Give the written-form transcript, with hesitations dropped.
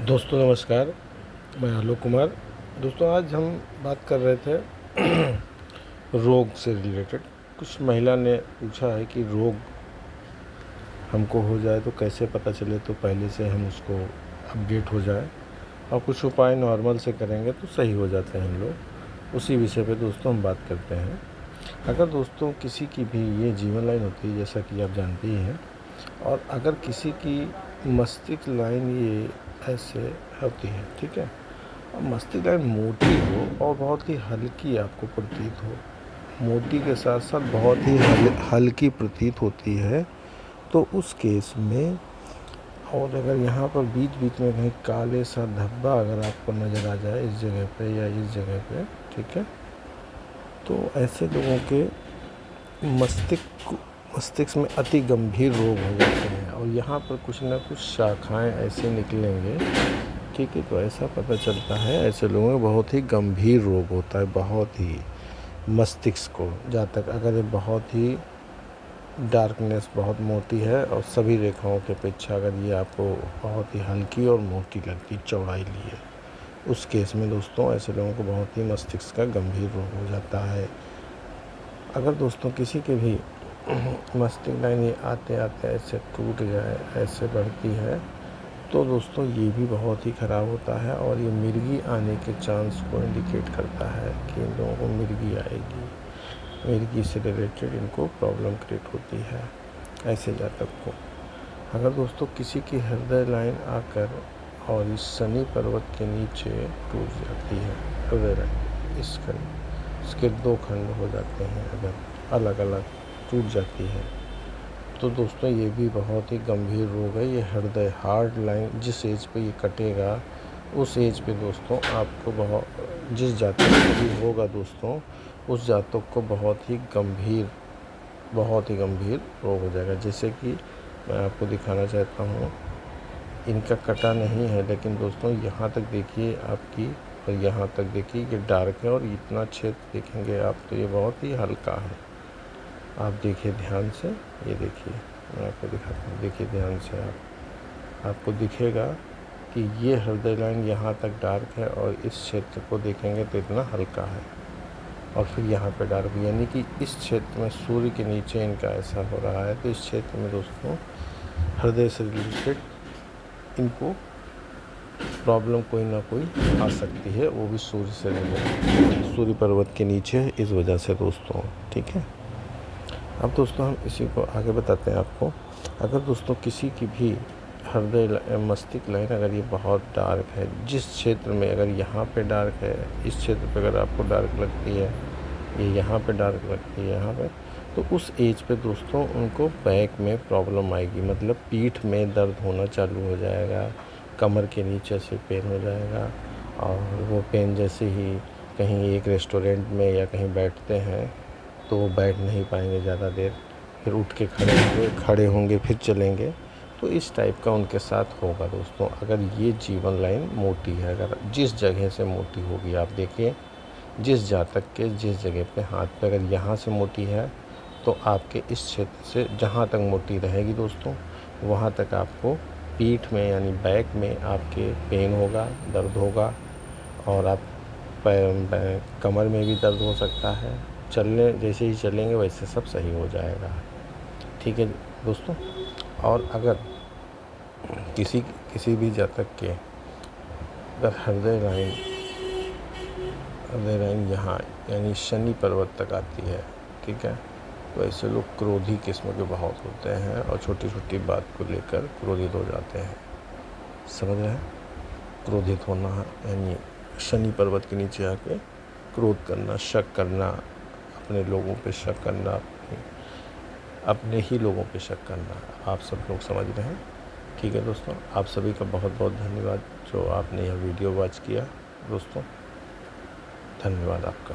दोस्तों नमस्कार। मैं आलोक कुमार। दोस्तों आज हम बात कर रहे थे रोग से रिलेटेड। कुछ महिला ने पूछा है कि रोग हमको हो जाए तो कैसे पता चले, तो पहले से हम उसको अपडेट हो जाए और कुछ उपाय नॉर्मल से करेंगे तो सही हो जाते हैं हम लोग। उसी विषय पे दोस्तों हम बात करते हैं। अगर दोस्तों किसी की भी ये जीवन लाइन होती है, जैसा कि आप जानते ही हैं, और अगर किसी की मस्तिष्क लाइन ये ऐसे होती है, ठीक है, और मस्तिष्क लाइन मोटी हो और बहुत ही हल्की आपको प्रतीत हो, मोटी के साथ साथ बहुत ही हल्की प्रतीत होती है, तो उस केस में, और अगर यहाँ पर बीच बीच में कहीं काले सा धब्बा अगर आपको नज़र आ जाए इस जगह पे या इस जगह पे, ठीक है, तो ऐसे लोगों के मस्तिष्क में अति गंभीर रोग हो जाते हैं और यहाँ पर कुछ ना कुछ शाखाएं ऐसे निकलेंगे, ठीक है, तो ऐसा पता चलता है ऐसे लोगों में बहुत ही गंभीर रोग होता है, बहुत ही मस्तिष्क को। जहाँ तक अगर ये बहुत ही डार्कनेस बहुत मोटी है और सभी रेखाओं की अपेक्षा अगर ये आपको बहुत ही हल्की और मोटी लगती चौड़ाई लिए, उस केस में दोस्तों ऐसे लोगों को बहुत ही मस्तिष्क का गंभीर रोग हो जाता है। अगर दोस्तों किसी के भी मस्तिष्क लाइन ये आते आते ऐसे टूट जाए, ऐसे बढ़ती है, तो दोस्तों ये भी बहुत ही ख़राब होता है और ये मिर्गी आने के चांस को इंडिकेट करता है कि इन लोगों को मिर्गी आएगी। मिर्गी से रिलेटेड इनको प्रॉब्लम क्रिएट होती है ऐसे जातक को। अगर दोस्तों किसी की हृदय लाइन आकर और इस शनि पर्वत के नीचे टूट जाती है हृदय लाइन, इसके दो खंड हो जाते हैं, अगर अलग अलग टूट जाती है, तो दोस्तों ये भी बहुत ही गंभीर रोग है। ये हृदय हार्ट लाइन जिस एज पे ये कटेगा, उस एज पे दोस्तों आपको जिस जातक को भी होगा दोस्तों, उस जातक को बहुत ही गंभीर रोग हो जाएगा। जैसे कि मैं आपको दिखाना चाहता हूँ, इनका कटा नहीं है, लेकिन दोस्तों यहाँ तक देखिए आपकी, और यहाँ तक देखिए ये डार्क है, और इतना क्षेत्र देखेंगे आप तो ये बहुत ही हल्का है। आप देखिए ध्यान से, ये देखिए मैं आपको दिखाता हूँ, देखिए ध्यान से आपको दिखेगा कि ये हृदय लाइन यहाँ तक डार्क है और इस क्षेत्र को देखेंगे तो इतना हल्का है, और फिर यहाँ पे डार्क, यानी कि इस क्षेत्र में सूर्य के नीचे इनका ऐसा हो रहा है। तो इस क्षेत्र में दोस्तों हृदय से रिलेटेड इनको प्रॉब्लम कोई ना कोई आ सकती है, वो भी सूर्य से रिलेटेड, सूर्य पर्वत के नीचे इस वजह से दोस्तों, ठीक है। अब दोस्तों हम इसी को आगे बताते हैं आपको। अगर दोस्तों किसी की भी हृदय मस्तिष्क लाइन अगर ये बहुत डार्क है, जिस क्षेत्र में अगर यहाँ पे डार्क है, इस क्षेत्र पे अगर आपको डार्क लगती है, ये यहाँ पे डार्क लगती है यहाँ पे, तो उस एज पे दोस्तों उनको बैक में प्रॉब्लम आएगी, मतलब पीठ में दर्द होना चालू हो जाएगा, कमर के नीचे से पेन हो जाएगा, और वो पेन जैसे ही कहीं एक रेस्टोरेंट में या कहीं बैठते हैं तो वो बैठ नहीं पाएंगे ज़्यादा देर, फिर उठ के खड़े होंगे फिर चलेंगे, तो इस टाइप का उनके साथ होगा दोस्तों। अगर ये जीवन लाइन मोटी है, अगर जिस जगह से मोटी होगी, आप देखिए जिस जातक के जिस जगह पे हाथ पे अगर यहाँ से मोटी है, तो आपके इस क्षेत्र से जहाँ तक मोटी रहेगी दोस्तों, वहाँ तक आपको पीठ में यानी बैक में आपके पेन होगा, दर्द होगा, और आप कमर में भी दर्द हो सकता है। चलने जैसे ही चलेंगे वैसे सब सही हो जाएगा, ठीक है दोस्तों। और अगर किसी भी जातक के अगर हृदय लाइन यहाँ यानी शनि पर्वत तक आती है, ठीक है, तो ऐसे लोग क्रोधी किस्म के बहुत होते हैं और छोटी छोटी बात को लेकर क्रोधित हो जाते हैं, समझ रहे हैं। क्रोधित होना यानी शनि पर्वत के नीचे आके क्रोध करना, शक करना, अपने लोगों पे शक करना, अपने ही लोगों पे शक करना, आप सब लोग समझ रहे हैं, ठीक है दोस्तों। आप सभी का बहुत बहुत धन्यवाद जो आपने यह वीडियो वॉच किया दोस्तों, धन्यवाद आपका।